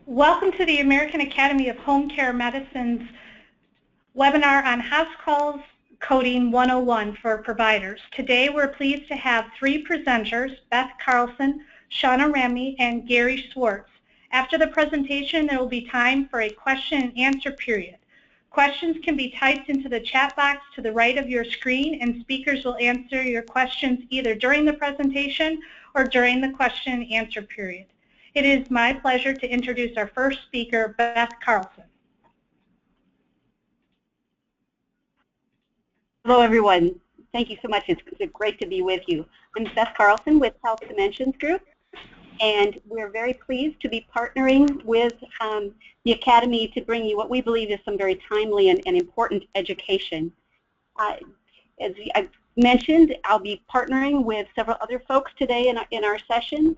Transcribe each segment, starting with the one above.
Welcome to the American Academy of Home Care Medicine's webinar on house calls coding 101 for providers. Today we're pleased to have three presenters, Beth Carlson, Shauna Remy, and Gary Schwartz. After the presentation, there will be time for a question and answer period. Questions can be typed into the chat box to the right of your screen, and speakers will answer your questions either during the presentation or during the question and answer period. It is my pleasure to introduce our first speaker, Beth Carlson. Hello, everyone. Thank you so much. It's great to be with you. I'm Beth Carlson with Health Dimensions Group, and we're very pleased to be partnering with the Academy to bring you what we believe is some very timely and important education. As I've mentioned, I'll be partnering with several other folks today in our session.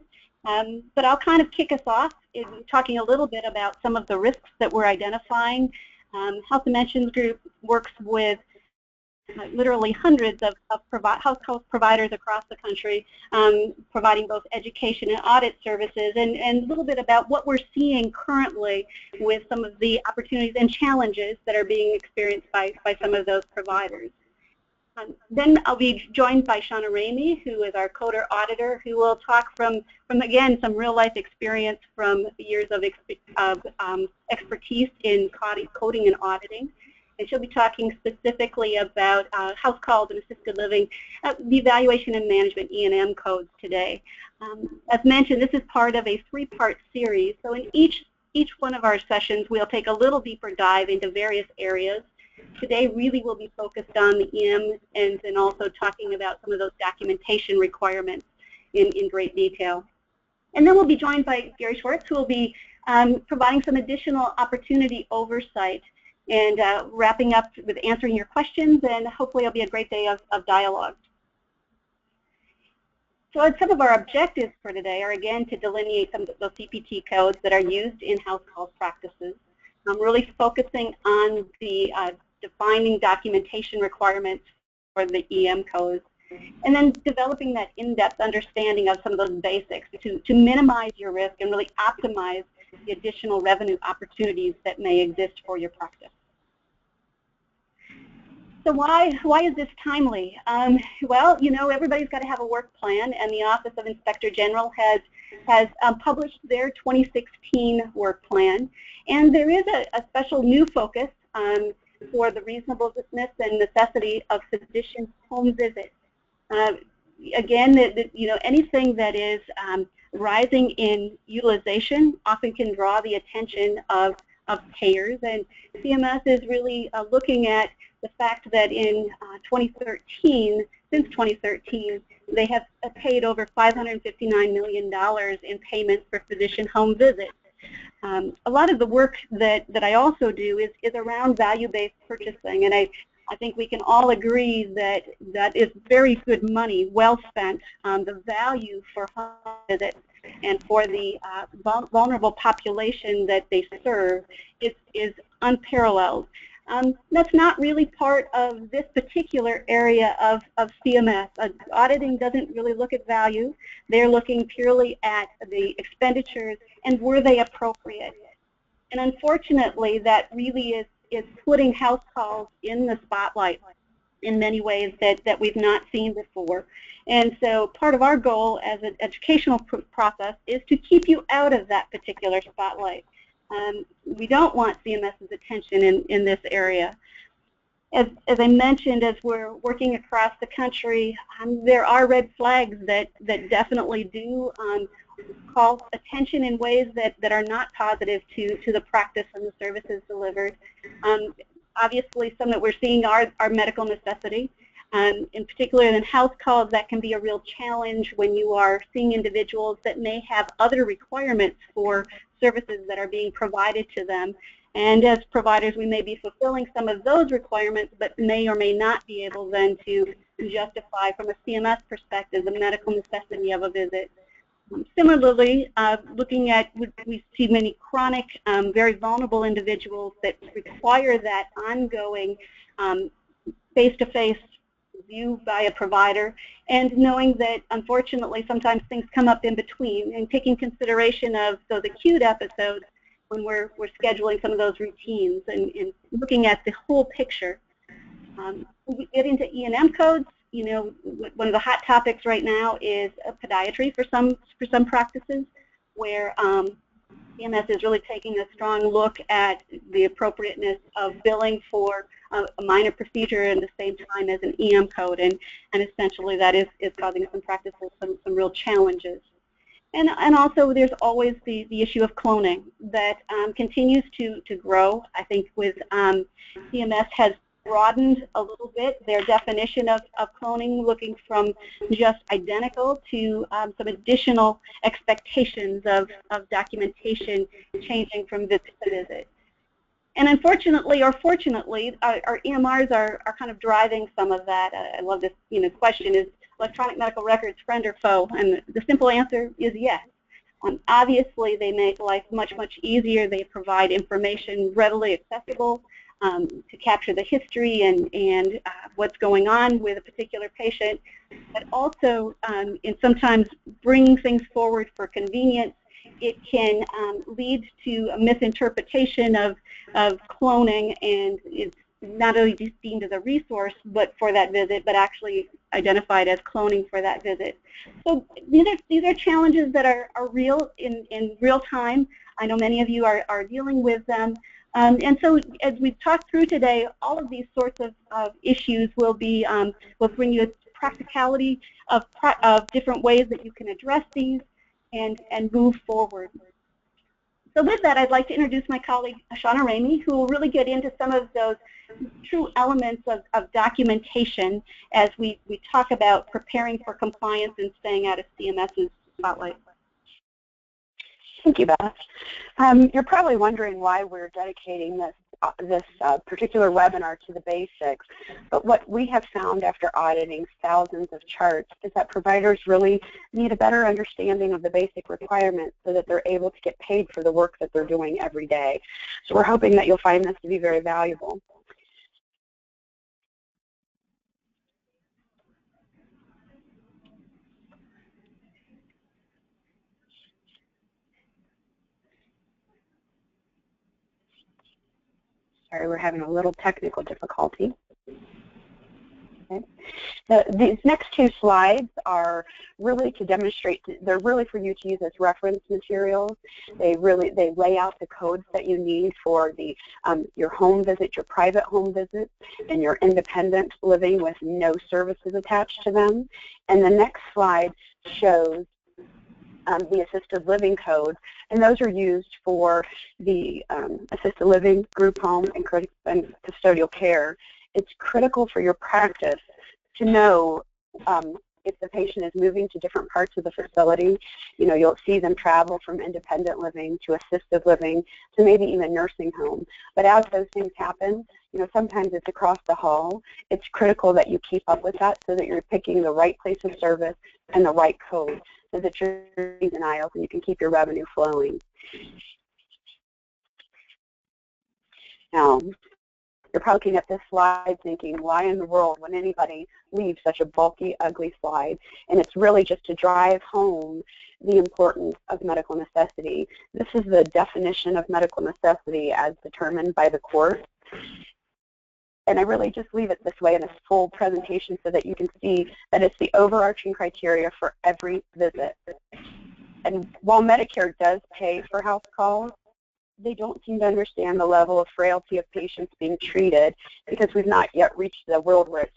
But I'll kind of kick us off in talking a little bit about some of the risks that we're identifying. Health Dimensions Group works with literally hundreds of health providers across the country, providing both education and audit services, and a little bit about what we're seeing currently with some of the opportunities and challenges that are being experienced by some of those providers. Then I'll be joined by Shauna Remy, who is our coder auditor, who will talk from again, some real-life experience from years of expertise in coding and auditing. And she'll be talking specifically about house calls and assisted living, the evaluation and management E&M codes today. As mentioned, this is part of a three-part series. So in each one of our sessions, we'll take a little deeper dive into various areas. Today really will be focused on the EM and then also talking about some of those documentation requirements in great detail. And then we'll be joined by Gary Schwartz, who will be providing some additional opportunity oversight and wrapping up with answering your questions, and hopefully it'll be a great day of dialogue. So some of our objectives for today are again to delineate some of those CPT codes that are used in house calls practices. I'm really focusing on the defining documentation requirements for the EM codes, and then developing that in-depth understanding of some of those basics to minimize your risk and really optimize the additional revenue opportunities that may exist for your practice. So why is this timely? Well, you know, everybody's got to have a work plan, and the Office of Inspector General has published their 2016 work plan, and there is a special new focus for the reasonableness and necessity of physician home visits. Again, you know, anything that is rising in utilization often can draw the attention of payers, and CMS is really looking at the fact that in 2013, since 2013, they have paid over $559 million in payments for physician home visits. A lot of the work that I also do is around value-based purchasing, and I think we can all agree that that is very good money, well spent. The value for home visits and for the vulnerable population that they serve is unparalleled. That's not really part of this particular area of CMS. Auditing doesn't really look at value. They're looking purely at the expenditures and were they appropriate. And unfortunately, that really is putting house calls in the spotlight in many ways that we've not seen before. And so part of our goal as an educational process is to keep you out of that particular spotlight. We don't want CMS's attention in this area. As I mentioned, as we're working across the country, there are red flags that definitely do call attention in ways that are not positive to the practice and the services delivered. Obviously, some that we're seeing are medical necessity. In particular, in house calls, that can be a real challenge when you are seeing individuals that may have other requirements for services that are being provided to them. And as providers, we may be fulfilling some of those requirements, but may or may not be able then to justify from a CMS perspective the medical necessity of a visit. Similarly, looking at, we see many chronic, very vulnerable individuals that require that ongoing face-to-face view by a provider, and knowing that unfortunately sometimes things come up in between, and taking consideration of those acute episodes when we're scheduling some of those routines and looking at the whole picture. We get into E&M codes. You know, one of the hot topics right now is podiatry for some practices, where CMS is really taking a strong look at the appropriateness of billing for a minor procedure in the same time as an EM code, and essentially that is causing some practices some real challenges. And also there's always the issue of cloning that continues to grow. I think with CMS has broadened a little bit their definition of cloning, looking from just identical to some additional expectations of documentation changing from visit to visit. And unfortunately, or fortunately, our EMRs are kind of driving some of that. I love this question, is electronic medical records friend or foe? And the simple answer is yes. Obviously, they make life much, much easier. They provide information readily accessible to capture the history and what's going on with a particular patient, but also in sometimes bringing things forward for convenience. It can lead to a misinterpretation of cloning, and it's not only just deemed as a resource but for that visit, but actually identified as cloning for that visit. So these are challenges that are real in real time. I know many of you are dealing with them. And so as we've talked through today, all of these sorts of issues will bring you a practicality of different ways that you can address these and move forward. So with that, I'd like to introduce my colleague, Shauna Ramey, who will really get into some of those true elements of documentation as we talk about preparing for compliance and staying out of CMS's spotlight. Thank you, Beth. You're probably wondering why we're dedicating this particular webinar to the basics, but what we have found after auditing thousands of charts is that providers really need a better understanding of the basic requirements so that they're able to get paid for the work that they're doing every day. So we're hoping that you'll find this to be very valuable. Sorry, we're having a little technical difficulty. Okay. These next two slides are really to demonstrate, they're really for you to use as reference materials. They lay out the codes that you need for your home visit, your private home visit, and your independent living with no services attached to them. And the next slide shows the assisted living codes, and those are used for the assisted living, group home, and custodial care. It's critical for your practice to know if the patient is moving to different parts of the facility. You know, you'll see them travel from independent living to assisted living to maybe even nursing home. But as those things happen, you know, sometimes it's across the hall. It's critical that you keep up with that so that you're picking the right place of service and the right code, so that you're in denials and you can keep your revenue flowing. Now, you're probably looking at this slide thinking, why in the world would anybody leave such a bulky, ugly slide? And it's really just to drive home the importance of medical necessity. This is the definition of medical necessity as determined by the court. And I really just leave it this way in a full presentation so that you can see that it's the overarching criteria for every visit. And while Medicare does pay for house calls, they don't seem to understand the level of frailty of patients being treated, because we've not yet reached the world where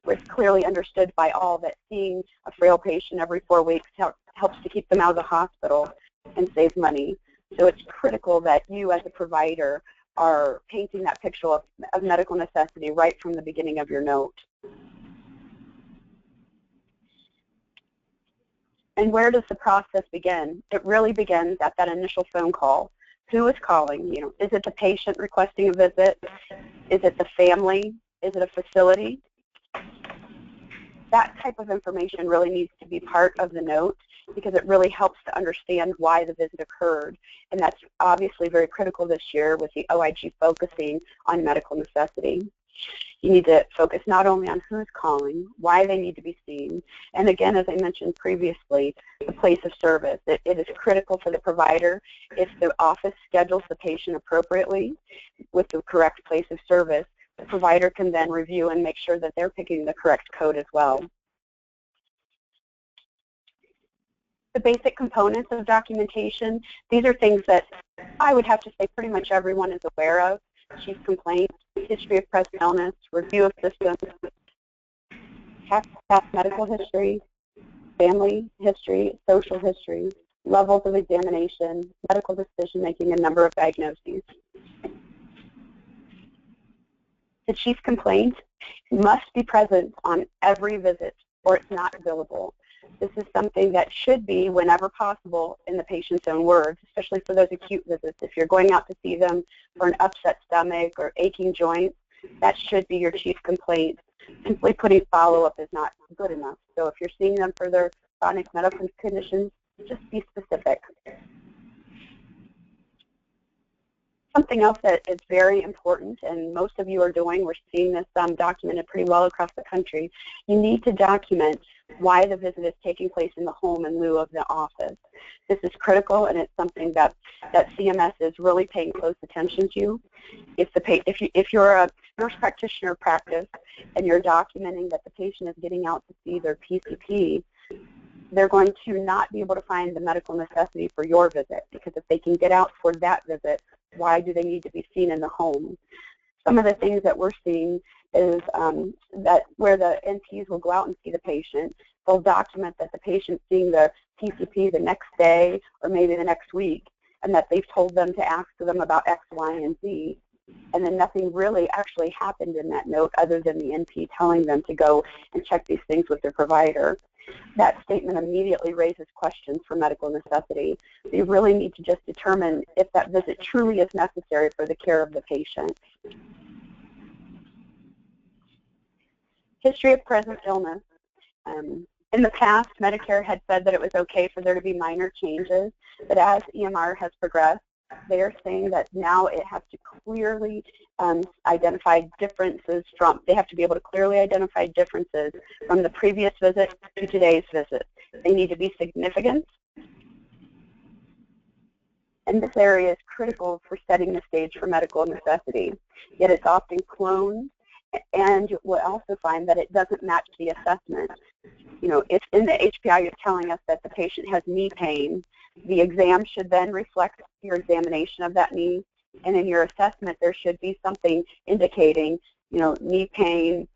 it's clearly understood by all that seeing a frail patient every 4 weeks helps to keep them out of the hospital and save money. So it's critical that you as a provider are painting that picture of medical necessity right from the beginning of your note. And where does the process begin? It really begins at that initial phone call. Who is calling? You know, is it the patient requesting a visit? Is it the family? Is it a facility? That type of information really needs to be part of the note, because it really helps to understand why the visit occurred. And that's obviously very critical this year with the OIG focusing on medical necessity. You need to focus not only on who's calling, why they need to be seen, and again, as I mentioned previously, the place of service. It is critical for the provider. If the office schedules the patient appropriately with the correct place of service, the provider can then review and make sure that they're picking the correct code as well. The basic components of documentation, these are things that I would have to say pretty much everyone is aware of. Chief complaint, history of present illness, review of systems, past medical history, family history, social history, levels of examination, medical decision making, and number of diagnoses. The chief complaint must be present on every visit or it's not billable. This is something that should be, whenever possible, in the patient's own words, especially for those acute visits. If you're going out to see them for an upset stomach or aching joints, that should be your chief complaint. Simply putting follow-up is not good enough. So if you're seeing them for their chronic medical conditions, just be specific. Something else that is very important, and most of you are doing, we're seeing this documented pretty well across the country, you need to document why the visit is taking place in the home in lieu of the office. This is critical, and it's something that CMS is really paying close attention to. If you're a nurse practitioner practice and you're documenting that the patient is getting out to see their PCP, they're going to not be able to find the medical necessity for your visit, because if they can get out for that visit, why do they need to be seen in the home? Some of the things that we're seeing is that where the NPs will go out and see the patient, they'll document that the patient's seeing the PCP the next day or maybe the next week, and that they've told them to ask them about X, Y, and Z. And then nothing really actually happened in that note other than the NP telling them to go and check these things with their provider. That statement immediately raises questions for medical necessity. So you really need to just determine if that visit truly is necessary for the care of the patient. History of present illness. In the past, Medicare had said that it was okay for there to be minor changes, but as EMR has progressed, they are saying that now it has to clearly identify differences from, they have to be able to clearly identify differences from the previous visit to today's visit. They need to be significant. And this area is critical for setting the stage for medical necessity. Yet it's often cloned, and you will also find that it doesn't match the assessment. You know, if in the HPI you're telling us that the patient has knee pain, the exam should then reflect your examination of that knee, and in your assessment there should be something indicating, you know, knee pain,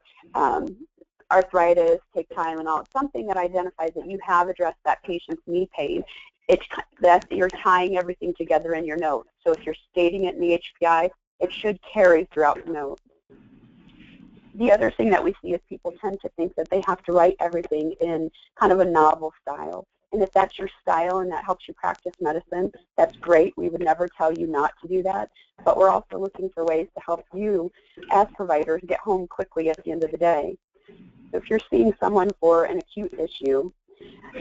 arthritis, take Tylenol, something that identifies that you have addressed that patient's knee pain. It's that you're tying everything together in your notes. So if you're stating it in the HPI, it should carry throughout the note. The other thing that we see is people tend to think that they have to write everything in kind of a novel style. And if that's your style and that helps you practice medicine, that's great. We would never tell you not to do that. But we're also looking for ways to help you as providers get home quickly at the end of the day. So if you're seeing someone for an acute issue,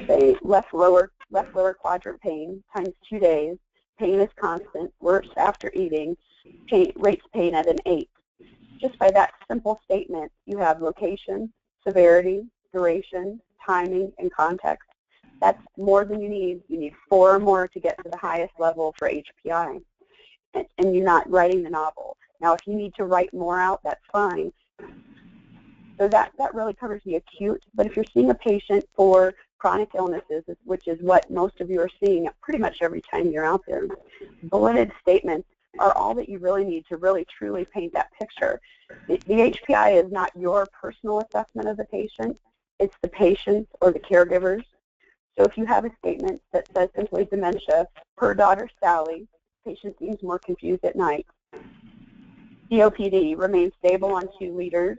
say left lower quadrant pain times 2 days, pain is constant, worse after eating, rates pain at an 8. Just by that simple statement, you have location, severity, duration, timing, and context. That's more than you need. You need 4 or more to get to the highest level for HPI. And you're not writing the novel. Now, if you need to write more out, that's fine. So that really covers the acute. But if you're seeing a patient for chronic illnesses, which is what most of you are seeing pretty much every time you're out there, bulleted statements are all that you really need to really truly paint that picture. The HPI is not your personal assessment of the patient. It's the patient's or the caregiver's. So if you have a statement that says simply dementia, per daughter Sally, patient seems more confused at night. COPD remains stable on 2 liters,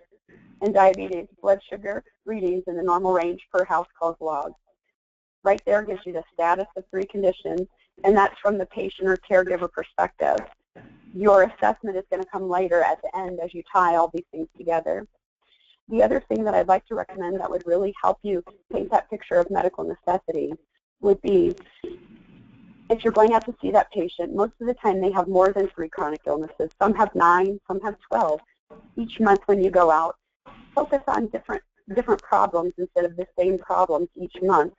and diabetes blood sugar readings in the normal range per house calls log. Right there gives you the status of 3 conditions, and that's from the patient or caregiver perspective. Your assessment is going to come later at the end as you tie all these things together. The other thing that I'd like to recommend that would really help you paint that picture of medical necessity would be, if you're going out to see that patient, most of the time they have more than 3 chronic illnesses. Some have 9, some have 12. Each month when you go out, focus on different problems instead of the same problems each month.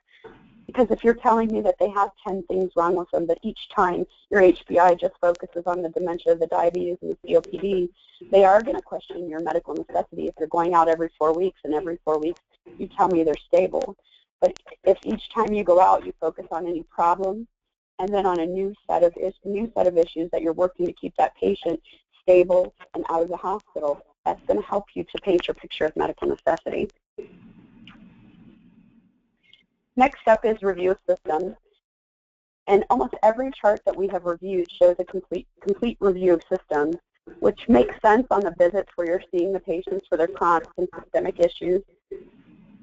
Because if you're telling me that they have 10 things wrong with them, but each time your HPI just focuses on the dementia, the diabetes, and the COPD, they are going to question your medical necessity if you're going out every 4 weeks, and every 4 weeks you tell me they're stable. But if each time you go out you focus on any problem, and then on a new set of issues that you're working to keep that patient stable and out of the hospital, that's going to help you to paint your picture of medical necessity. Next up is review of systems, and almost every chart that we have reviewed shows a complete review of systems, which makes sense on the visits where you're seeing the patients for their chronic and systemic issues.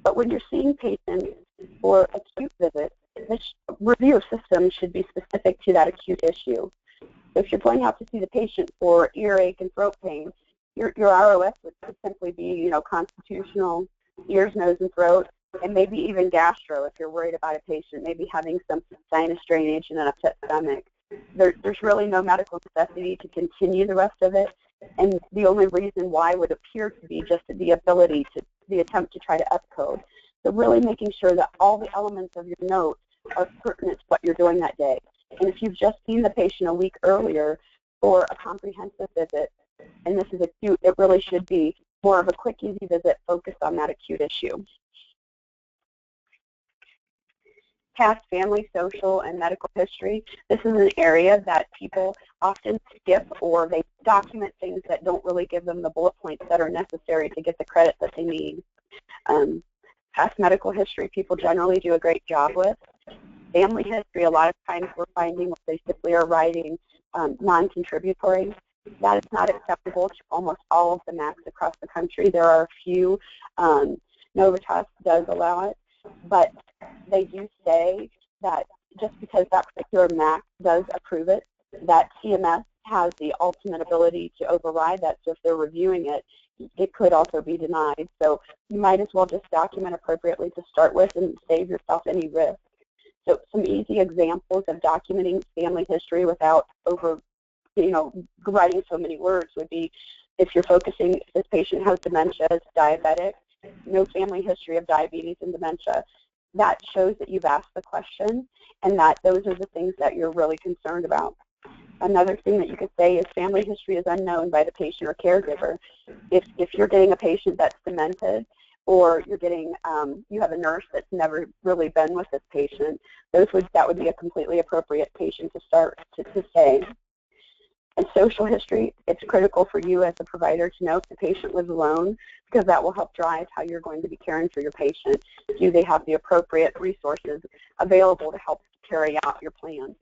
But when you're seeing patients for acute visits, this review of systems should be specific to that acute issue. So if you're going out to see the patient for earache and throat pain, your ROS would simply be, constitutional, ears, nose, and throat, and maybe even gastro if you're worried about a patient maybe having some sinus drainage and an upset stomach. There's really no medical necessity to continue the rest of it, and the only reason why would appear to be just the attempt to try to upcode. So really making sure that all the elements of your note are pertinent to what you're doing that day. And if you've just seen the patient a week earlier for a comprehensive visit, and this is acute, it really should be more of a quick, easy visit focused on that acute issue. Past family, social, and medical history. This is an area that people often skip, or they document things that don't really give them the bullet points that are necessary to get the credit that they need. Past medical history, people generally do a great job with. Family history, a lot of times we're finding they simply are writing non-contributory. That is not acceptable to almost all of the MACs across the country. There are a few. Novitas does allow it, but they do say that just because that particular MAC does approve it, that CMS has the ultimate ability to override that. So if they're reviewing it, it could also be denied. So you might as well just document appropriately to start with and save yourself any risk. So some easy examples of documenting family history without writing so many words would be, if you're focusing, this patient has dementia, is diabetic, no family history of diabetes and dementia. That shows that you've asked the question and that those are the things that you're really concerned about. Another thing that you could say is family history is unknown by the patient or caregiver. If you're getting a patient that's demented, or you're getting, you have a nurse that's never really been with this patient, that would be a completely appropriate patient to start to say. And social history, it's critical for you as a provider to know if the patient lives alone, because that will help drive how you're going to be caring for your patient. Do they have the appropriate resources available to help carry out your plan?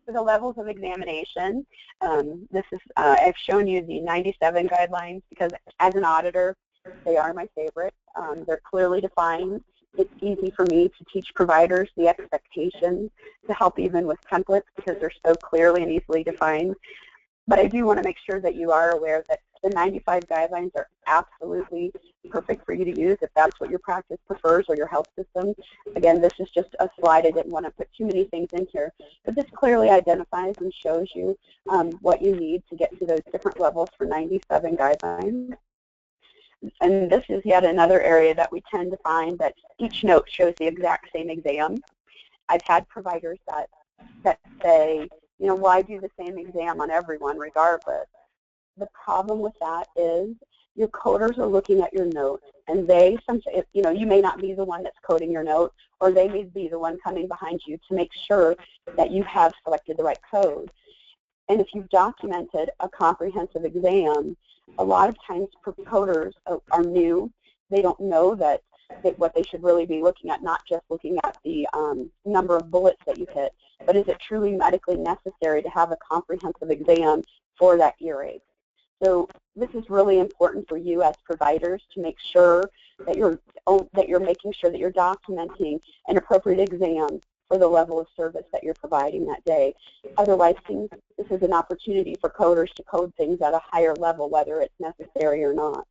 For the levels of examination, I've shown you the 97 guidelines because as an auditor, they are my favorite. They're clearly defined. It's easy for me to teach providers the expectations, to help even with templates because they're so clearly and easily defined. But I do want to make sure that you are aware that the 95 guidelines are absolutely perfect for you to use if that's what your practice prefers or your health system. Again, this is just a slide. I didn't want to put too many things in here. But this clearly identifies and shows you what you need to get to those different levels for 97 guidelines. And this is yet another area that we tend to find that each note shows the exact same exam. I've had providers that say, why do the same exam on everyone regardless? The problem with that is your coders are looking at your notes, and they sometimes, you may not be the one that's coding your note, or they may be the one coming behind you to make sure that you have selected the right code. And if you've documented a comprehensive exam, a lot of times coders are new. They don't know that what they should really be looking at, not just looking at the number of bullets that you hit, but is it truly medically necessary to have a comprehensive exam for that earache? So this is really important for you as providers to make sure that you're making sure that you're documenting an appropriate exam for the level of service that you're providing that day. Otherwise, this is an opportunity for coders to code things at a higher level, whether it's necessary or not.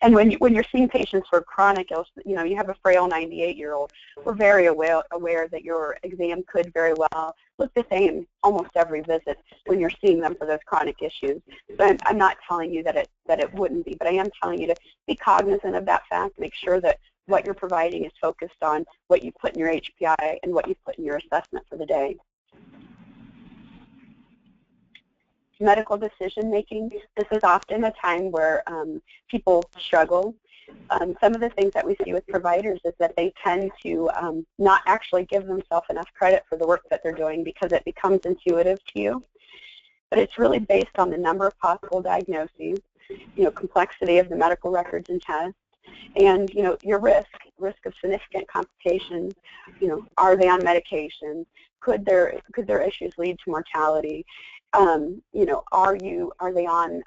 And when you're seeing patients for chronic illness, you have a frail 98-year-old, we're very aware that your exam could very well look the same almost every visit when you're seeing them for those chronic issues. So I'm not telling you that it wouldn't be, but I am telling you to be cognizant of that fact, make sure that what you're providing is focused on what you put in your HPI and what you put in your assessment for the day. Medical decision making, this is often a time where people struggle. Some of the things that we see with providers is that they tend to not actually give themselves enough credit for the work that they're doing because it becomes intuitive to you. But it's really based on the number of possible diagnoses, complexity of the medical records and tests, and your risk of significant complications. Are they on medication? Could their issues lead to mortality? Are they on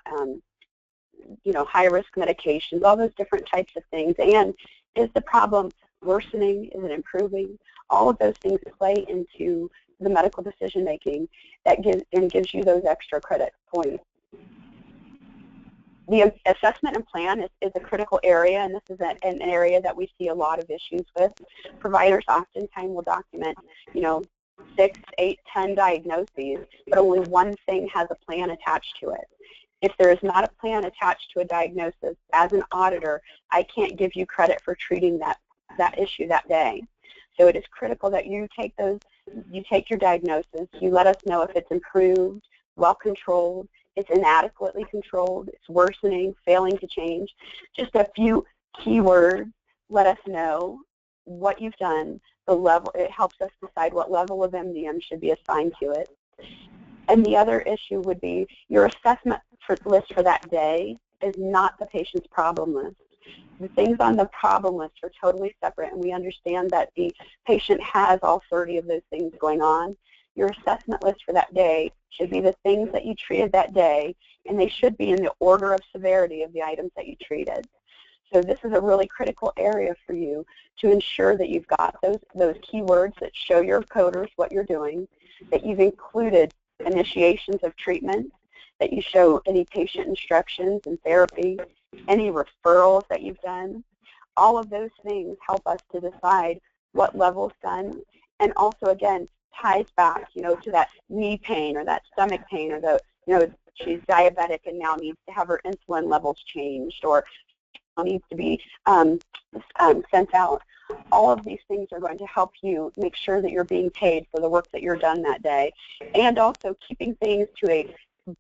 high risk medications? All those different types of things. And is the problem worsening? Is it improving? All of those things play into the medical decision making that gives you those extra credit points. The assessment and plan is a critical area, and this is an area that we see a lot of issues with. Providers oftentimes will document, 6, 8, 10 diagnoses, but only one thing has a plan attached to it. If there is not a plan attached to a diagnosis, as an auditor, I can't give you credit for treating that issue that day. So it is critical that you take your diagnosis, you let us know if it's improved, well controlled, it's inadequately controlled, it's worsening, failing to change. Just a few keywords, let us know what you've done, the level. It helps us decide what level of MDM should be assigned to it. And the other issue would be your assessment list for that day is not the patient's problem list. The things on the problem list are totally separate, and we understand that the patient has all 30 of those things going on. Your assessment list for that day should be the things that you treated that day, and they should be in the order of severity of the items that you treated. So this is a really critical area for you to ensure that you've got those keywords that show your coders what you're doing, that you've included initiations of treatment, that you show any patient instructions and therapy, any referrals that you've done. All of those things help us to decide what level's done, and also, again, ties back, to that knee pain or that stomach pain, or she's diabetic and now needs to have her insulin levels changed, or needs to be sent out. All of these things are going to help you make sure that you're being paid for the work that you're done that day. And also keeping things to a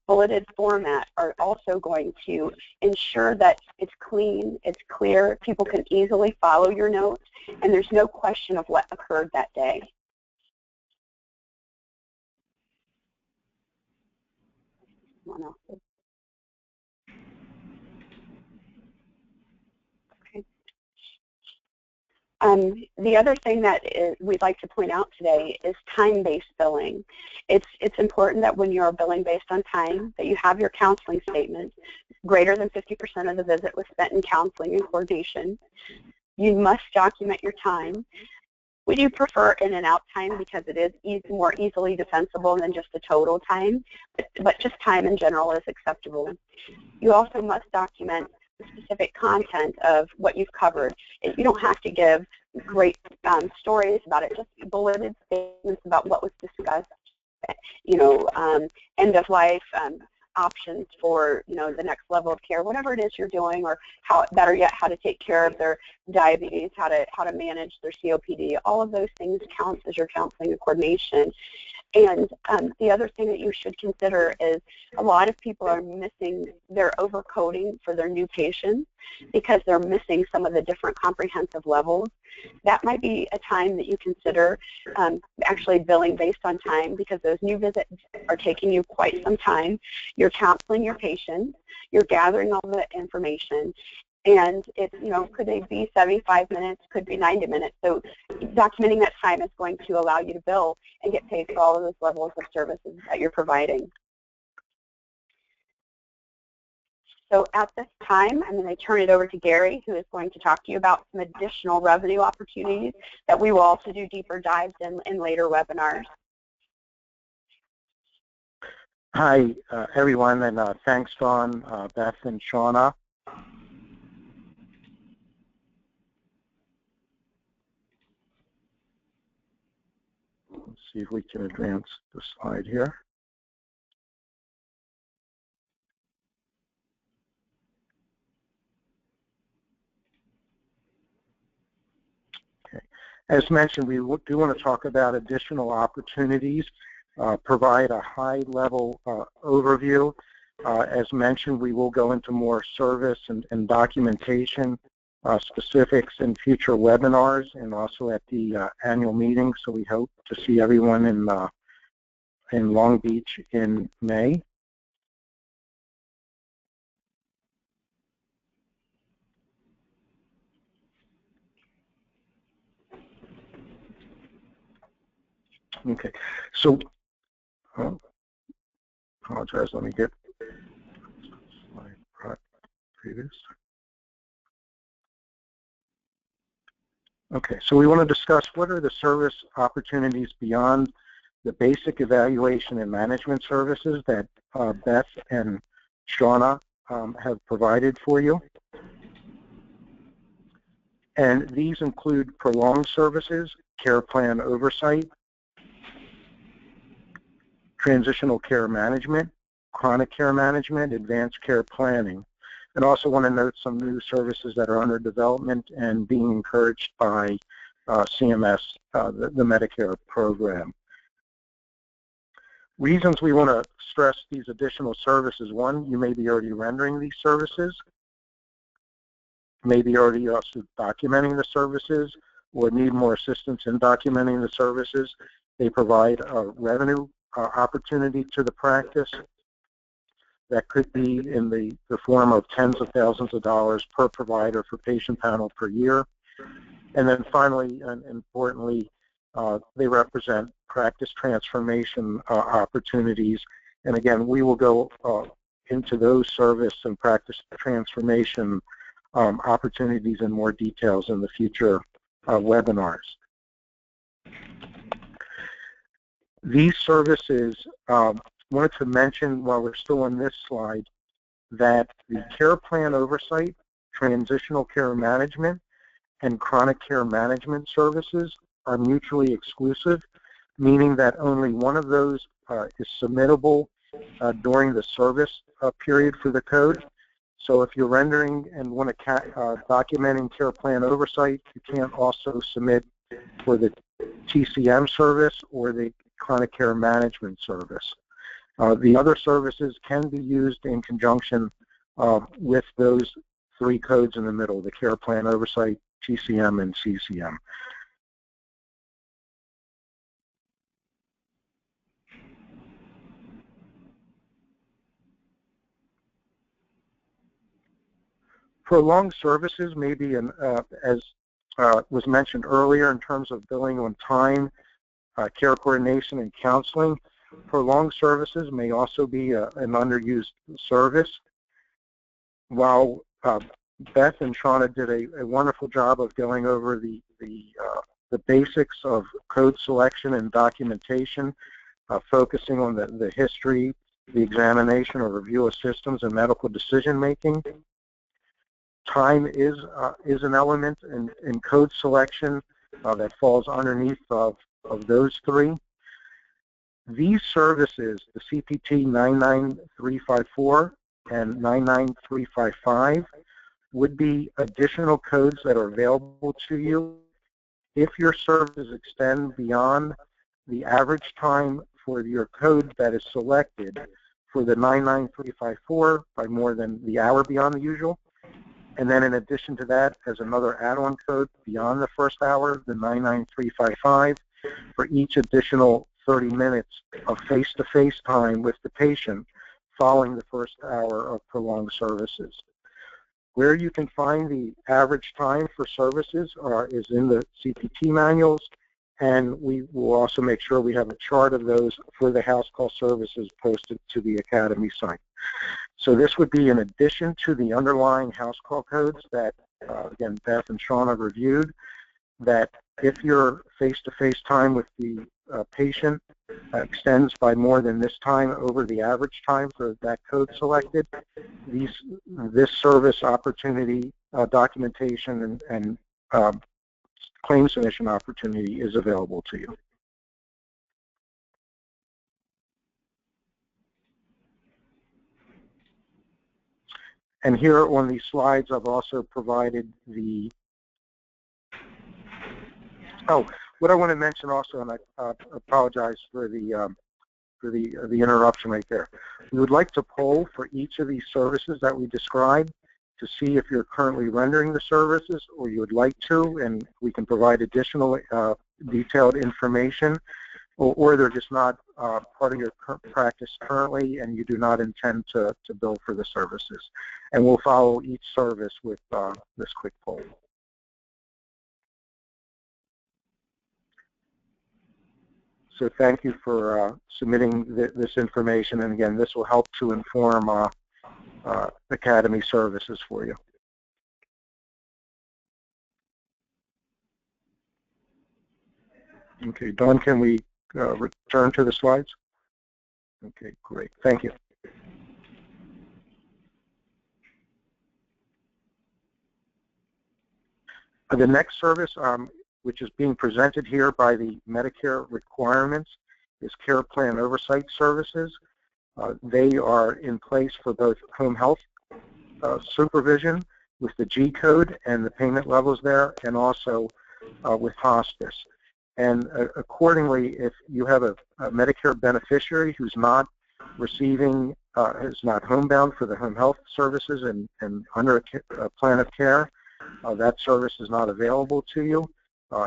bulleted format are also going to ensure that it's clean, it's clear, people can easily follow your notes, and there's no question of what occurred that day. The other thing that we'd like to point out today is time-based billing. It's important that when you're billing based on time, that you have your counseling statement. Greater than 50% of the visit was spent in counseling and coordination. You must document your time. We do prefer in and out time because it is more easily defensible than just the total time, but just time in general is acceptable. You also must document the specific content of what you've covered. You don't have to give great stories about it, just bulleted statements about what was discussed, end of life, options for the next level of care, whatever it is you're doing, or how, better yet, how to take care of their diabetes, how to manage their COPD. All of those things counts as your counseling and coordination. And the other thing that you should consider is a lot of people are missing their overcoding for their new patients because they're missing some of the different comprehensive levels. That might be a time that you consider actually billing based on time, because those new visits are taking you quite some time. You're counseling your patients, you're gathering all the information, and it's, could they be 75 minutes, could be 90 minutes. So documenting that time is going to allow you to bill and get paid for all of those levels of services that you're providing. So at this time, I'm going to turn it over to Gary, who is going to talk to you about some additional revenue opportunities that we will also do deeper dives in later webinars. Hi, everyone, and thanks, Dawn, Beth, and Shauna. Let's see if we can advance the slide here. Okay. As mentioned, we do want to talk about additional opportunities, provide a high-level overview. As mentioned, we will go into more service and documentation specifics in future webinars and also at the annual meeting. So we hope to see everyone in Long Beach in May. Okay, so apologize. Let me get slide previous. Okay, so we want to discuss what are the service opportunities beyond the basic evaluation and management services that Beth and Shauna have provided for you. And these include prolonged services, care plan oversight, transitional care management, chronic care management, advanced care planning. And also want to note some new services that are under development and being encouraged by CMS, the Medicare program. Reasons we want to stress these additional services: one, you may be already rendering these services, maybe already also documenting the services, or need more assistance in documenting the services. They provide a revenue opportunity to the practice that could be in the form of tens of thousands of dollars per provider for patient panel per year. And then finally, and importantly, they represent practice transformation opportunities. And again, we will go into those service and practice transformation opportunities in more details in the future webinars. These services, wanted to mention while we're still on this slide that the care plan oversight, transitional care management, and chronic care management services are mutually exclusive, meaning that only one of those is submittable during the service period for the code. So if you're rendering and want to documenting care plan oversight, you can't also submit for the TCM service or the chronic care management service. The other services can be used in conjunction with those three codes in the middle: the care plan oversight, TCM, and CCM. Prolonged services may be, as was mentioned earlier, in terms of billing on time, care coordination, and counseling. Prolonged services may also be an underused service. While Beth and Shauna did a wonderful job of going over the basics of code selection and documentation, focusing on the history, the examination or review of systems, and medical decision making. Time is an element in code selection that falls underneath of those three. These services, the CPT 99354 and 99355, would be additional codes that are available to you if your services extend beyond the average time for your code that is selected for the 99354 by more than the hour beyond the usual. And then in addition to that, as another add-on code beyond the first hour, the 99355, for each additional 30 minutes of face-to-face time with the patient following the first hour of prolonged services. Where you can find the average time for services is in the CPT manuals, and we will also make sure we have a chart of those for the house call services posted to the Academy site. So this would be in addition to the underlying house call codes that, again, Beth and Shauna reviewed, that if your face-to-face time with the patient extends by more than this time over the average time for that code selected, this service opportunity, documentation, and claim submission opportunity is available to you. And here on these slides, I've also provided the, what I want to mention also, and I apologize for the interruption right there. We would like to poll for each of these services that we described to see if you're currently rendering the services or you would like to, and we can provide additional detailed information, or they're just not part of your practice currently and you do not intend to bill for the services. And we'll follow each service with this quick poll. So thank you for submitting this information, and again, this will help to inform Academy services for you. Okay, Dawn, can we return to the slides? Okay, great, thank you. The next service, which is being presented here by the Medicare requirements, is Care Plan Oversight Services. They are in place for both home health supervision with the G code and the payment levels there, and also with hospice. And accordingly, if you have a Medicare beneficiary who's not receiving, is not homebound for the home health services and under a plan of care, that service is not available to you.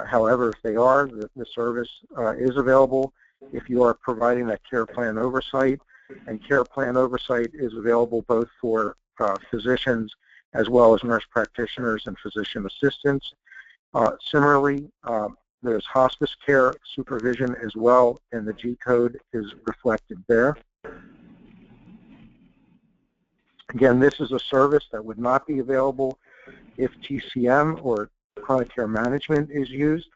However, if they are, the service is available if you are providing that care plan oversight, and care plan oversight is available both for physicians as well as nurse practitioners and physician assistants. Similarly, there's hospice care supervision as well, and the G code is reflected there. Again, this is a service that would not be available if TCM or chronic care management is used,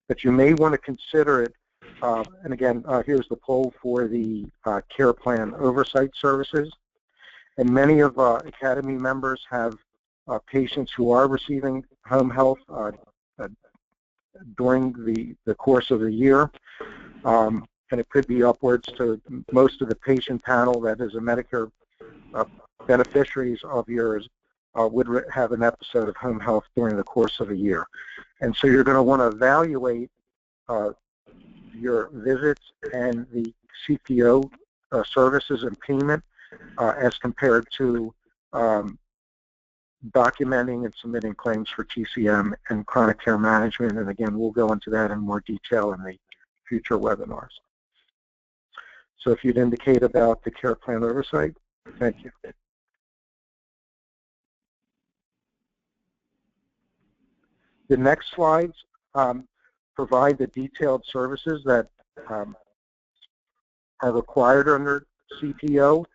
but you may want to consider it. And again, here's the poll for the care plan oversight services. And many of Academy members have patients who are receiving home health during the course of the year. And it could be upwards to most of the patient panel that is a Medicare beneficiaries of yours would have an episode of home health during the course of a year. And so you're going to want to evaluate your visits and the CPO services and payment as compared to documenting and submitting claims for TCM and chronic care management. And again, we'll go into that in more detail in the future webinars. So if you'd indicate about the care plan oversight, thank you. The next slides provide the detailed services that are required under CPO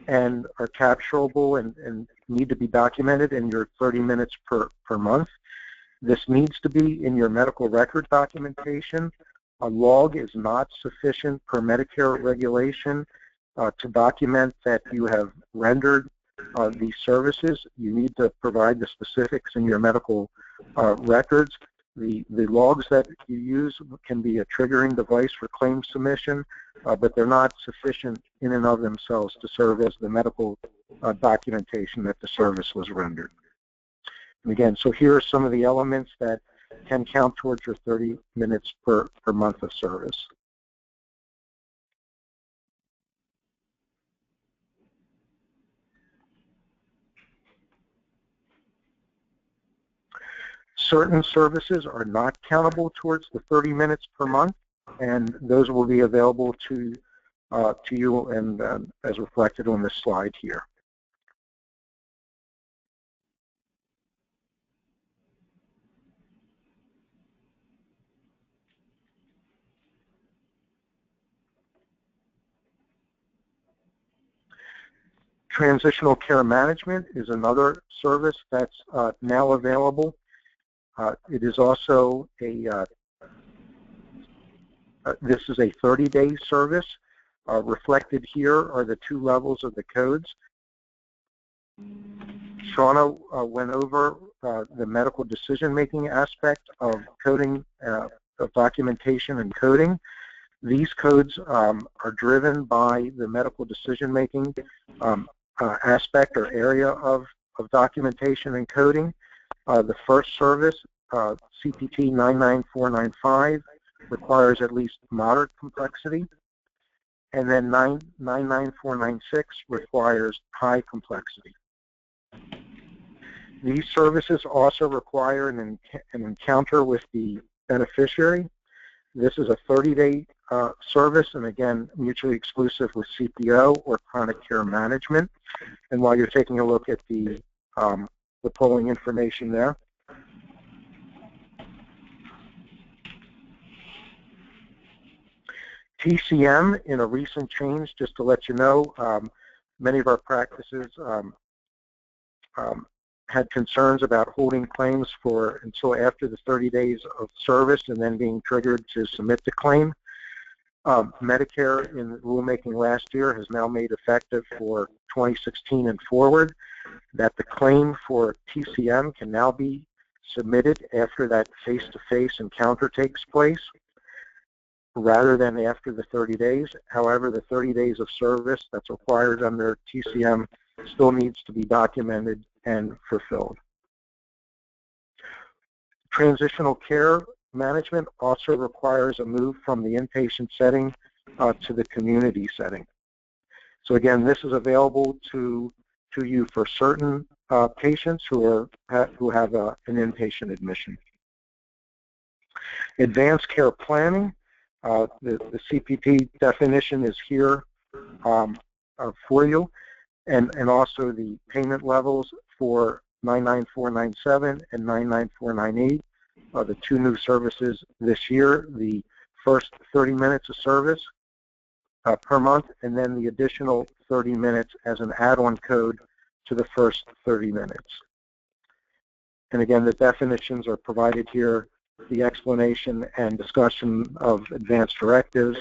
and are capturable and need to be documented in your 30 minutes per month. This needs to be in your medical record documentation. A log is not sufficient per Medicare regulation to document that you have rendered these services. You need to provide the specifics in your medical records. The logs that you use can be a triggering device for claim submission, but they're not sufficient in and of themselves to serve as the medical documentation that the service was rendered. And again, so here are some of the elements that can count towards your 30 minutes per month of service. Certain services are not countable towards the 30 minutes per month, and those will be available to you and as reflected on this slide here. Transitional care management is another service that's now available. It is also this is a 30-day service. Reflected here are the two levels of the codes. Shauna went over the medical decision-making aspect of coding, of documentation and coding. These codes are driven by the medical decision-making aspect or area of documentation and coding. The first service, CPT 99495, requires at least moderate complexity, and then 99496 requires high complexity. These services also require an encounter with the beneficiary. This is a 30-day service, and again, mutually exclusive with CPO or chronic care management. And while you're taking a look at the polling information there, TCM, in a recent change, just to let you know, many of our practices had concerns about holding claims until after the 30 days of service and then being triggered to submit the claim. Medicare, in the rulemaking last year, has now made effective for 2016 and forward that the claim for TCM can now be submitted after that face-to-face encounter takes place, rather than after the 30 days. However, the 30 days of service that's required under TCM still needs to be documented and fulfilled. Transitional care management also requires a move from the inpatient setting to the community setting. So again, this is available to you for certain patients who have an inpatient admission. Advanced care planning. The CPT definition is here for you, and also the payment levels for 99497 and 99498 are the two new services this year. The first 30 minutes of service per month, and then the additional 30 minutes as an add-on code to the first 30 minutes. And again, the definitions are provided here, the explanation and discussion of advanced directives,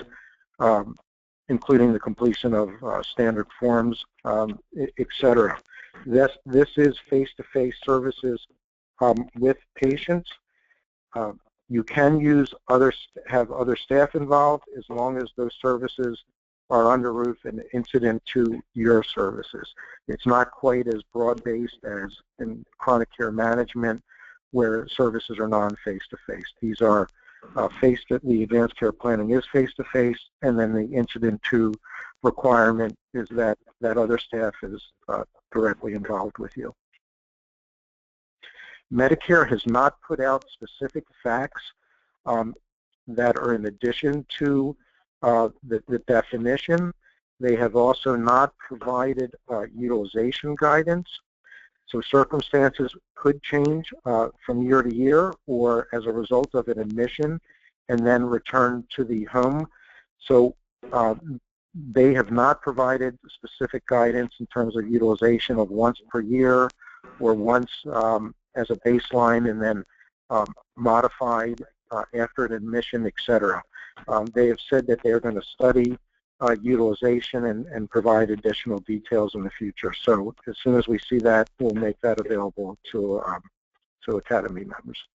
including the completion of standard forms, etc. This is face-to-face services with patients. You can have other staff involved as long as those services are under roof and incident to your services. It's not quite as broad-based as in chronic care management, where services are non-face-to-face. These are the advanced care planning is face-to-face, and then the incident to requirement is that other staff is directly involved with you. Medicare has not put out specific facts that are in addition to the definition. They have also not provided utilization guidance. So circumstances could change from year to year or as a result of an admission and then return to the home. So they have not provided specific guidance in terms of utilization of once per year or once as a baseline and then modified after an admission, etc. They have said that they are going to study utilization and provide additional details in the future. So as soon as we see that, we'll make that available to Academy members.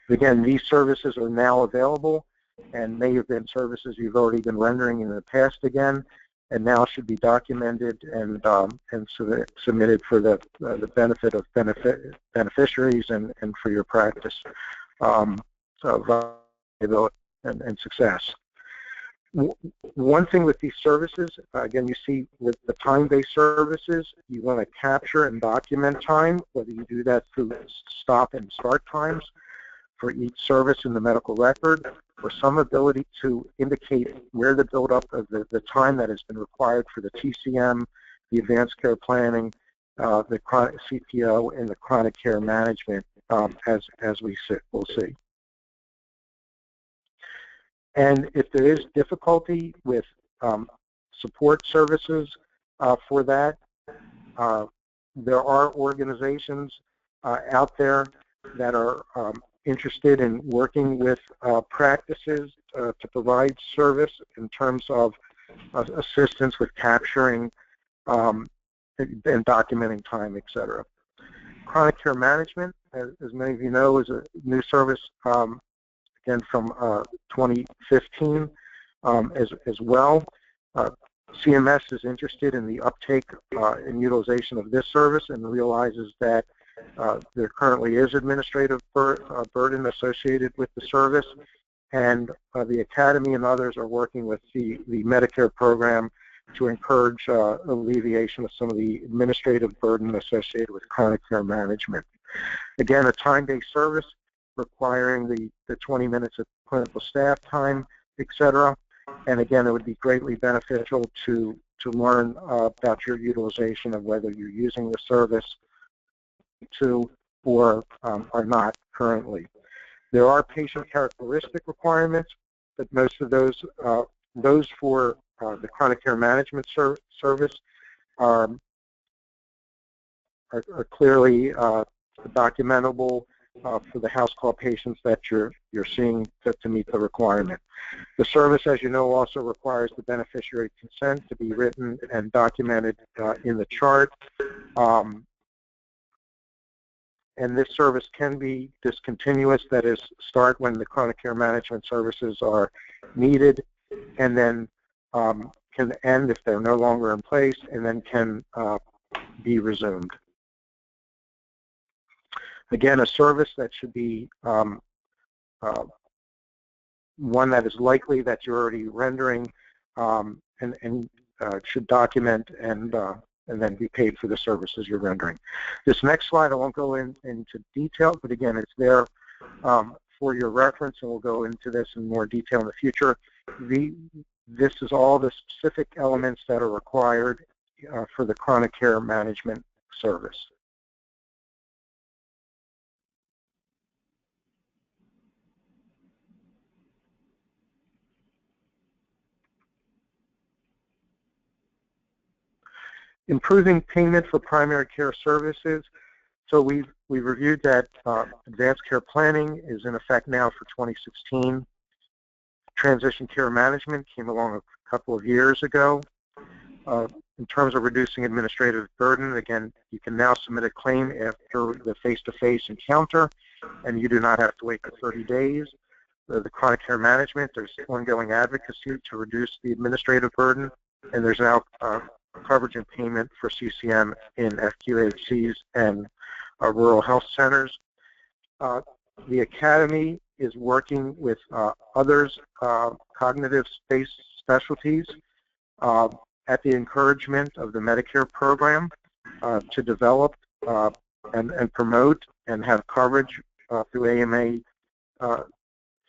Again, these services are now available and may have been services you've already been rendering in the past again, and now should be documented and submitted for the benefit of beneficiaries and for your practice and success. One thing with these services, again, you see with the time-based services, you want to capture and document time, whether you do that through stop and start times for each service in the medical record, or some ability to indicate where the buildup of the time that has been required for the TCM, the advanced care planning, the chronic CPO, and the chronic care management as we'll see. And if there is difficulty with support services for that, there are organizations out there that are interested in working with practices to provide service in terms of assistance with capturing and documenting time, etc. Chronic care management, as many of you know, is a new service again from 2015. as well. CMS is interested in the uptake and utilization of this service and realizes that there currently is administrative burden associated with the service, and the Academy and others are working with the Medicare program to encourage alleviation of some of the administrative burden associated with chronic care management. Again, a time-based service requiring the 20 minutes of clinical staff time, etc. And again, it would be greatly beneficial to learn about your utilization of whether you're using the service or are not currently. There are patient characteristic requirements, but most of those for the chronic care management service are clearly documentable for the house call patients that you're seeing to meet the requirement. The service, as you know, also requires the beneficiary consent to be written and documented in the chart. And this service can be discontinuous, that is, start when the chronic care management services are needed, and then can end if they're no longer in place, and then can be resumed. Again, a service that should be one that is likely that you're already rendering and should document and then be paid for the services you're rendering. This next slide, I won't go into detail, but again, it's there for your reference, and we'll go into this in more detail in the future. This is all the specific elements that are required for the chronic care management service. Improving payment for primary care services. So we've reviewed that advanced care planning is in effect now for 2016. Transition care management came along a couple of years ago. In terms of reducing administrative burden, again, you can now submit a claim after the face-to-face encounter, and you do not have to wait for 30 days. The chronic care management, there's ongoing advocacy to reduce the administrative burden, and there's now coverage and payment for CCM in FQHCs and rural health centers. The Academy is working with others, cognitive-based specialties, at the encouragement of the Medicare program to develop and promote and have coverage through AMA,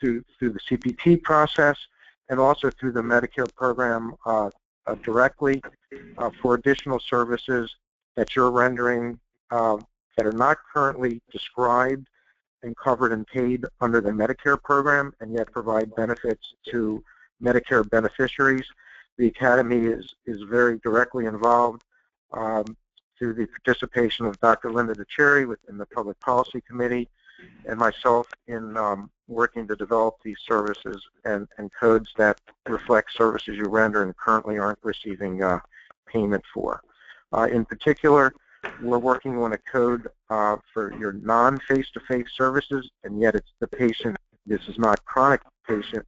through the CPT process, and also through the Medicare program directly for additional services that you're rendering that are not currently described and covered and paid under the Medicare program, and yet provide benefits to Medicare beneficiaries. The Academy is very directly involved through the participation of Dr. Linda DeCherry within the Public Policy Committee and myself in working to develop these services and codes that reflect services you render and currently aren't receiving payment for. In particular, we're working on a code for your non-face-to-face services, and yet it's the patient. This is not chronic patient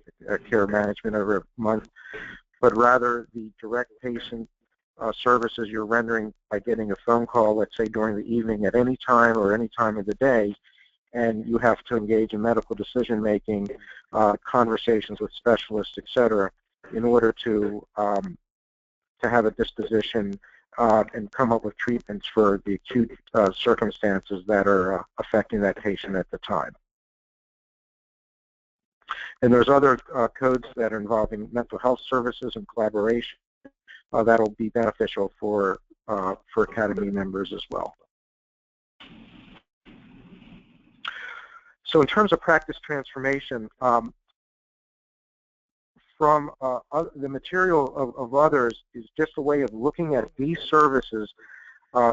care management over a month, but rather the direct patient services you're rendering by getting a phone call, let's say during the evening at any time or any time of the day, and you have to engage in medical decision-making, conversations with specialists, etc., in order to have a disposition and come up with treatments for the acute circumstances that are affecting that patient at the time. And there's other codes that are involving mental health services and collaboration that'll be beneficial for Academy members as well. So in terms of practice transformation, from the material of others is just a way of looking at these services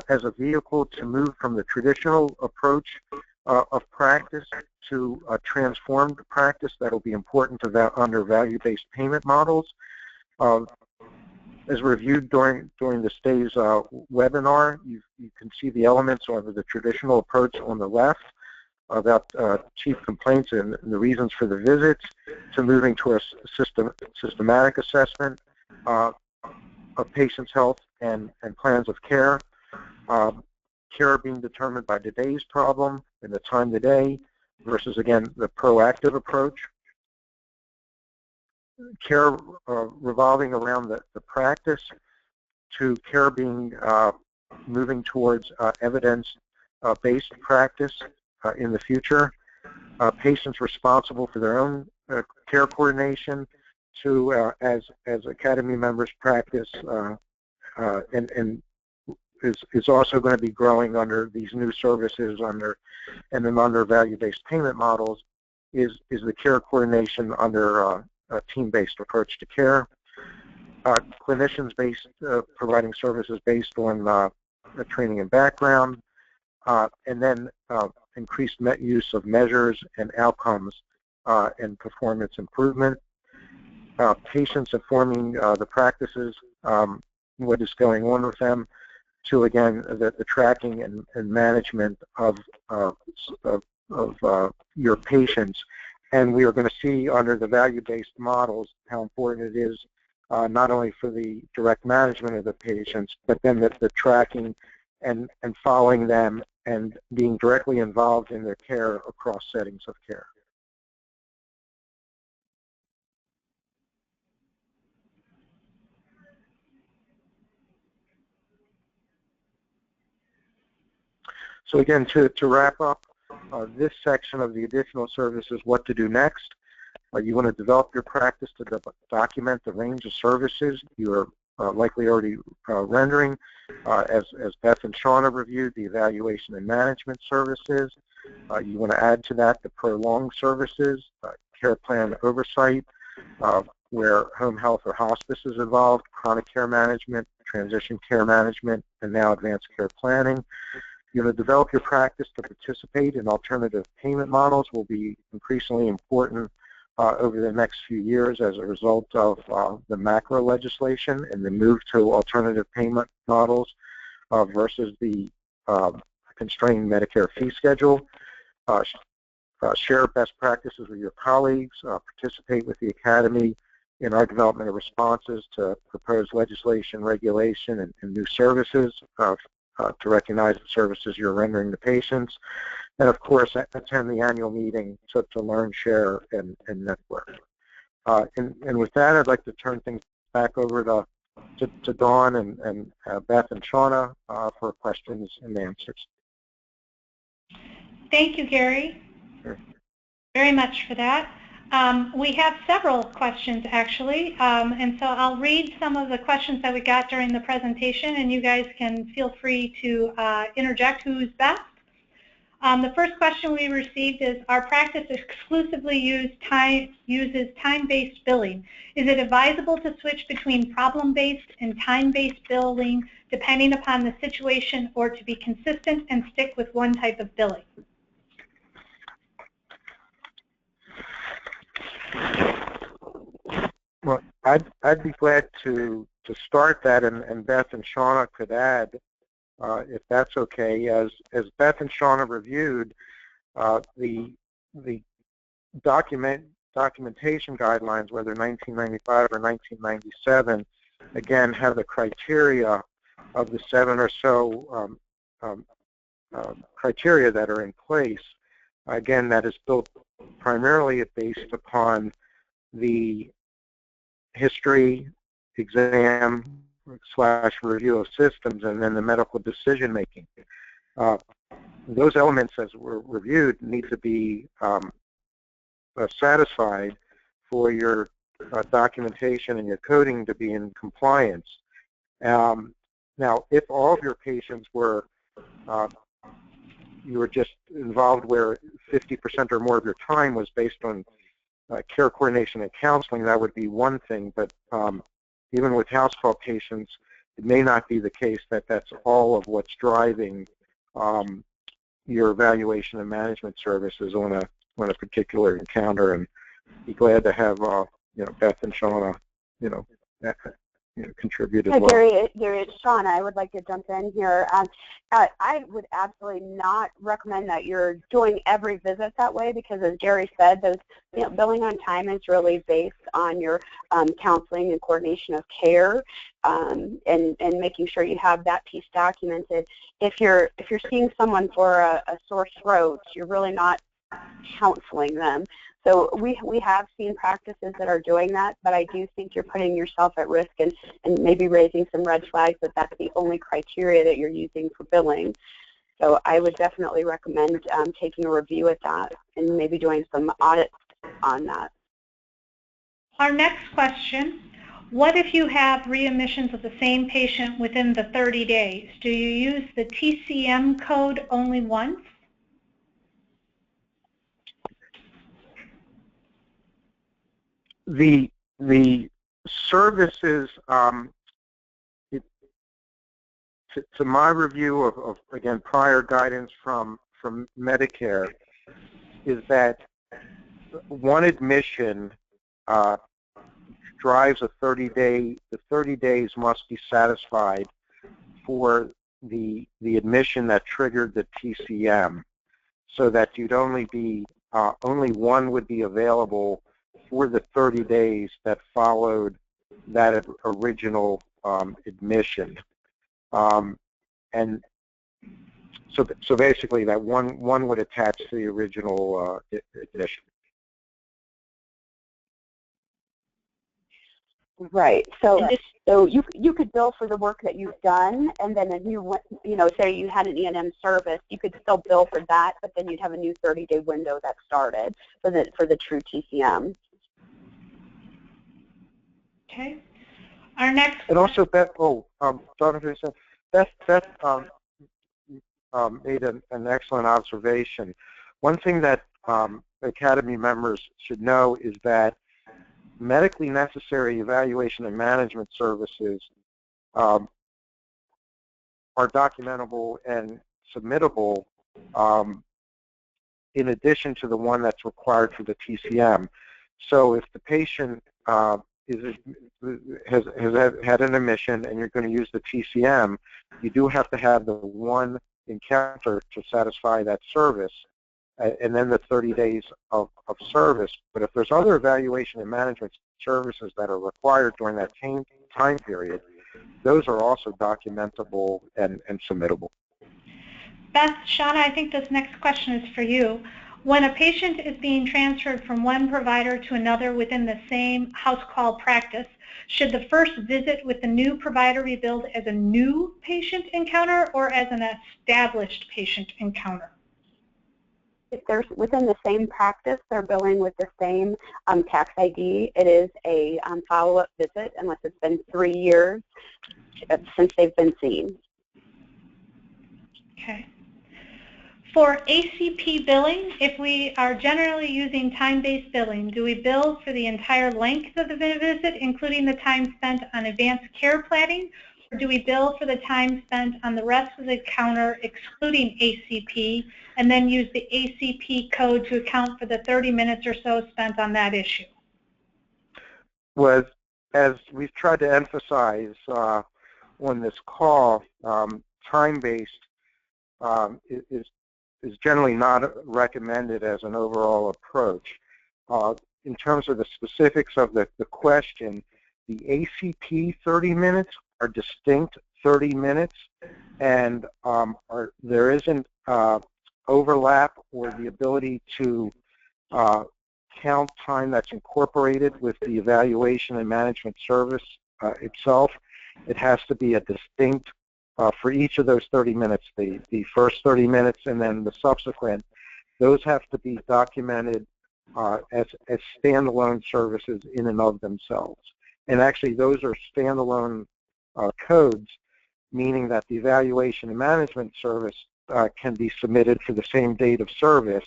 as a vehicle to move from the traditional approach of practice to a transformed practice that will be important to under value-based payment models. As reviewed during this day's webinar, you can see the elements of the traditional approach on the left, about chief complaints and the reasons for the visits, to moving to a systematic assessment of patients' health and plans of care. Care being determined by today's problem and the time of the day versus, again, the proactive approach. Care revolving around the practice, to care being moving towards evidence-based practice in the future. Patients responsible for their own care coordination, to as Academy members practice and is also going to be growing under these new services and then under value-based payment models is the care coordination under a team-based approach to care. Clinicians providing services based on training and background, and then increased use of measures and outcomes and performance improvement. Patients informing the practices, what is going on with them, to, again, the tracking and management of your patients. And we are going to see under the value-based models how important it is not only for the direct management of the patients, but then the tracking and following them and being directly involved in their care across settings of care. So again, to wrap up this section of the additional services, what to do next. You want to develop your practice to document the range of services you are likely already rendering. As Beth and Shauna reviewed, the evaluation and management services. You want to add to that the prolonged services, care plan oversight, where home health or hospice is involved, chronic care management, transition care management, and now advanced care planning. You're going to develop your practice to participate in alternative payment models will be increasingly important over the next few years as a result of the macro legislation and the move to alternative payment models versus the constrained Medicare fee schedule. Share best practices with your colleagues, participate with the Academy in our development of responses to proposed legislation, regulation, and new services to recognize the services you're rendering to patients. And of course, attend the annual meeting to learn, share, and network. And with that, I'd like to turn things back over to Dawn and Beth and Shauna for questions and answers. Thank you, Gary. Sure. Very much for that. We have several questions, actually, and so I'll read some of the questions that we got during the presentation, and you guys can feel free to interject who's best. The first question we received is, our practice exclusively uses time-based billing. Is it advisable to switch between problem-based and time-based billing depending upon the situation, or to be consistent and stick with one type of billing? Well, I'd be glad to start that, and Beth and Shauna could add, if that's okay. As Beth and Shauna reviewed, the documentation guidelines, whether 1995 or 1997, again have the criteria of the 7 or so criteria that are in place. Again, that is built primarily based upon the history, exam / review of systems, and then the medical decision making. Those elements, as were reviewed, need to be satisfied for your documentation and your coding to be in compliance. Now, if all of your patients were you were just involved where 50% or more of your time was based on care coordination and counseling, that would be one thing. But even with house call patients, it may not be the case that that's all of what's driving your evaluation and management services on a particular encounter. And be glad to have Beth and Shauna contribute as Hi, well. Gary, it's Shauna. I would like to jump in here. I would absolutely not recommend that you're doing every visit that way because, as Gary said, those billing on time is really based on your counseling and coordination of care, and making sure you have that piece documented. If you're seeing someone for a sore throat, you're really not counseling them. So we have seen practices that are doing that, but I do think you're putting yourself at risk and maybe raising some red flags that that's the only criteria that you're using for billing. So I would definitely recommend taking a review at that and maybe doing some audits on that. Our next question, what if you have readmissions of the same patient within the 30 days? Do you use the TCM code only once? The services, to my review of again prior guidance from Medicare, is that one admission drives a 30-day. The 30 days must be satisfied for the admission that triggered the TCM, so that you'd only one would be available for the 30 days that followed that original admission. And so basically that one would attach to the original admission. Right. So you could bill for the work that you've done, and then a new one, say you had an E&M service, you could still bill for that, but then you'd have a new 30-day window that started for the true TCM. Okay. Our next. And also, Beth, Dr. Beth made an excellent observation. One thing that Academy members should know is that medically necessary evaluation and management services are documentable and submittable in addition to the one that's required for the TCM. So if the patient has had an admission and you're going to use the TCM, you do have to have the one encounter to satisfy that service, and then the 30 days of service. But if there's other evaluation and management services that are required during that time period, those are also documentable and submittable. Beth, Shauna, I think this next question is for you. When a patient is being transferred from one provider to another within the same house call practice, should the first visit with the new provider be billed as a new patient encounter or as an established patient encounter? If they're within the same practice, they're billing with the same tax ID. It is a follow-up visit unless it's been 3 years since they've been seen. Okay. For ACP billing, if we are generally using time-based billing, do we bill for the entire length of the visit, including the time spent on advanced care planning, or do we bill for the time spent on the rest of the encounter, excluding ACP, and then use the ACP code to account for the 30 minutes or so spent on that issue? Well, as we've tried to emphasize on this call, time-based is generally not recommended as an overall approach. In terms of the specifics of the question, the ACP 30 minutes are distinct 30 minutes, and there isn't overlap or the ability to count time that's incorporated with the evaluation and management service itself. It has to be a distinct for each of those 30 minutes, the first 30 minutes and then the subsequent. Those have to be documented as standalone services in and of themselves. And actually those are standalone codes, meaning that the evaluation and management service can be submitted for the same date of service,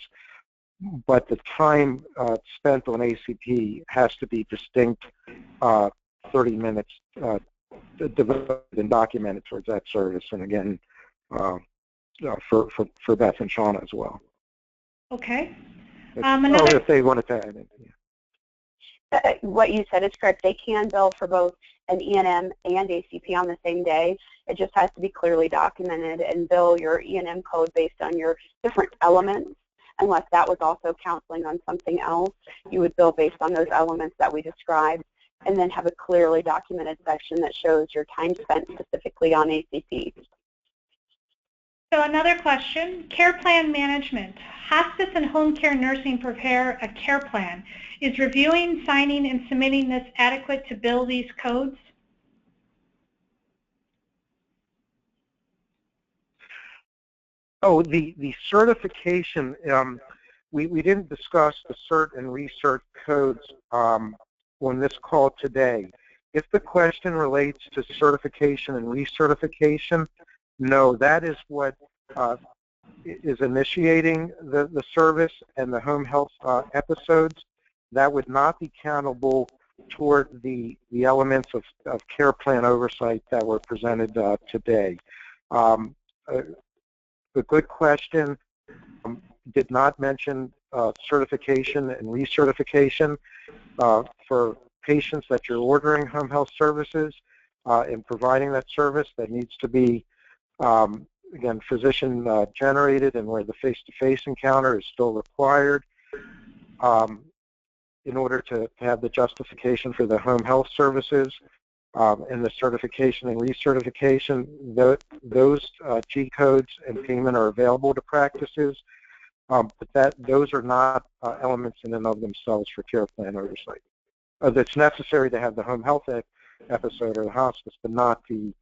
but the time spent on ACP has to be distinct 30 minutes devoted and documented towards that service, and again, for Beth and Shauna as well. Okay. If they wanted to add it. What you said is correct. They can bill for both an E&M and ACP on the same day. It just has to be clearly documented and bill your E&M code based on your different elements. Unless that was also counseling on something else, you would bill based on those elements that we described, and then have a clearly documented section that shows your time spent specifically on ACP. So another question, care plan management. Hospice and home care nursing prepare a care plan. Is reviewing, signing, and submitting this adequate to bill these codes? Oh, the certification, we didn't discuss the cert and recert codes on this call today. If the question relates to certification and recertification, no, that is what is initiating the service and the home health episodes. That would not be countable toward the elements of care plan oversight that were presented today. A good question. Did not mention certification and recertification for patients that you're ordering home health services and providing that service. That needs to be, again, physician generated, and where the face-to-face encounter is still required in order to have the justification for the home health services. And the certification and recertification, those G codes and payment are available to practices, but those are not elements in and of themselves for care plan oversight. That's necessary to have the home health episode or the hospice, but not to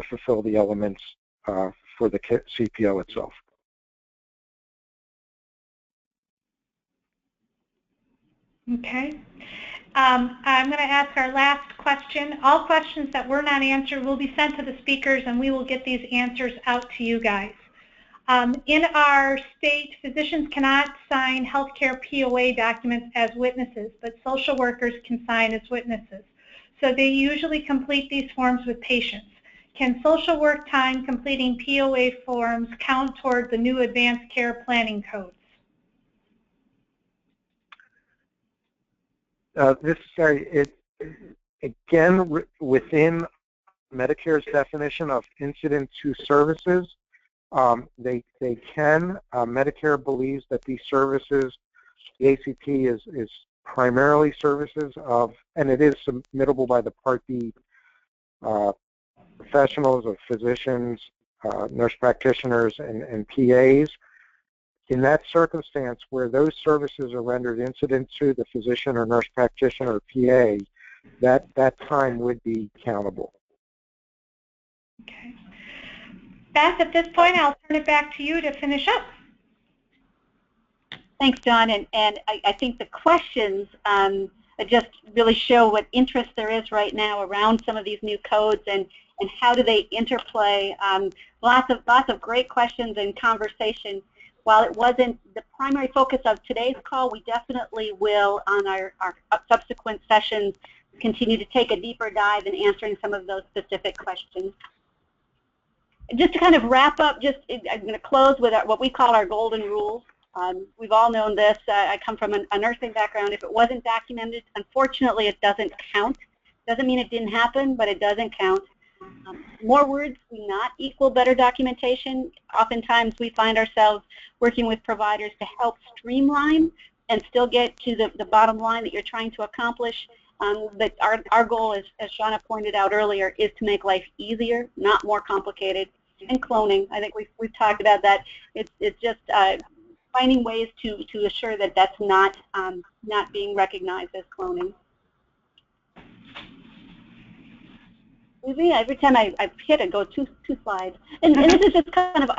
fulfill the elements for the CPO itself. Okay. I'm going to ask our last question. All questions that were not answered will be sent to the speakers, and we will get these answers out to you guys. In our state, physicians cannot sign healthcare POA documents as witnesses, but social workers can sign as witnesses. So they usually complete these forms with patients. Can social work time completing POA forms count toward the new advanced care planning codes? Again, within Medicare's definition of incident to services, they can. Medicare believes that these services, the ACP is primarily services of, and it is submittable by the Part B professionals of physicians, nurse practitioners, and PAs. In that circumstance, where those services are rendered incident to the physician or nurse practitioner or PA, that time would be countable. Okay. Beth, at this point, I'll turn it back to you to finish up. Thanks, Dawn. And I think the questions just really show what interest there is right now around some of these new codes and how do they interplay. Lots of great questions and conversation. While it wasn't the primary focus of today's call, we definitely will, on our subsequent sessions, continue to take a deeper dive in answering some of those specific questions. Just to kind of wrap up, I'm going to close with what we call our golden rules. We've all known this. I come from a nursing background. If it wasn't documented, unfortunately, it doesn't count. Doesn't mean it didn't happen, but it doesn't count. More words do not equal better documentation. Oftentimes we find ourselves working with providers to help streamline and still get to the bottom line that you're trying to accomplish. But our goal, as Shauna pointed out earlier, is to make life easier, not more complicated. And cloning, I think we've talked about that. It's just finding ways to assure that that's not being recognized as cloning. Every time I hit it, go two slides. And this is just kind of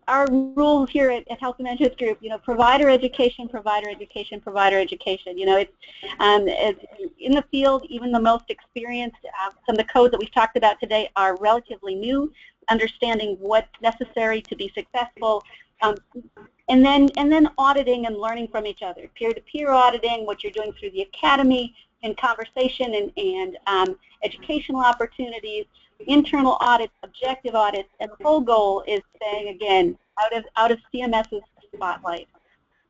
our rules here at Health and Management Group. You know, provider education, provider education, provider education. You know, it's in the field. Even the most experienced, some of the codes that we've talked about today are relatively new. Understanding what's necessary to be successful, and then auditing and learning from each other. Peer-to-peer auditing, what you're doing through the academy, and conversation and educational opportunities, internal audits, objective audits, and the whole goal is staying, again, out of CMS's spotlight.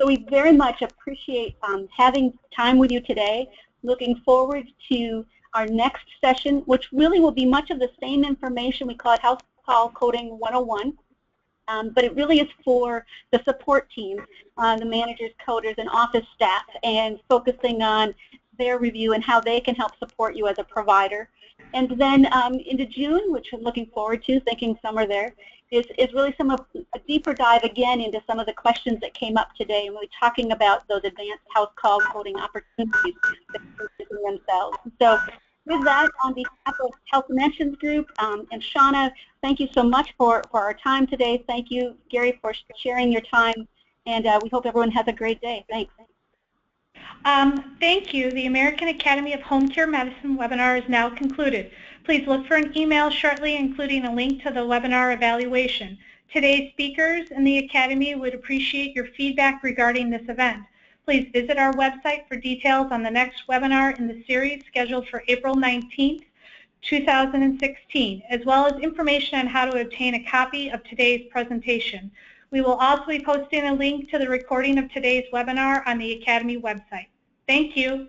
So we very much appreciate having time with you today. Looking forward to our next session, which really will be much of the same information. We call it House Call Coding 101. But it really is for the support team, the managers, coders, and office staff, and focusing on their review and how they can help support you as a provider. And then into June, which I'm looking forward to, thinking summer there, is really a deeper dive again into some of the questions that came up today, and really talking about those advanced house call coding opportunities that are presenting themselves. So with that, on behalf of Health Mentions Group and Shauna, thank you so much for our time today. Thank you, Gary, for sharing your time, and we hope everyone has a great day. Thanks. Thank you. The American Academy of Home Care Medicine webinar is now concluded. Please look for an email shortly including a link to the webinar evaluation. Today's speakers and the Academy would appreciate your feedback regarding this event. Please visit our website for details on the next webinar in the series scheduled for April 19th, 2016, as well as information on how to obtain a copy of today's presentation. We will also be posting a link to the recording of today's webinar on the Academy website. Thank you.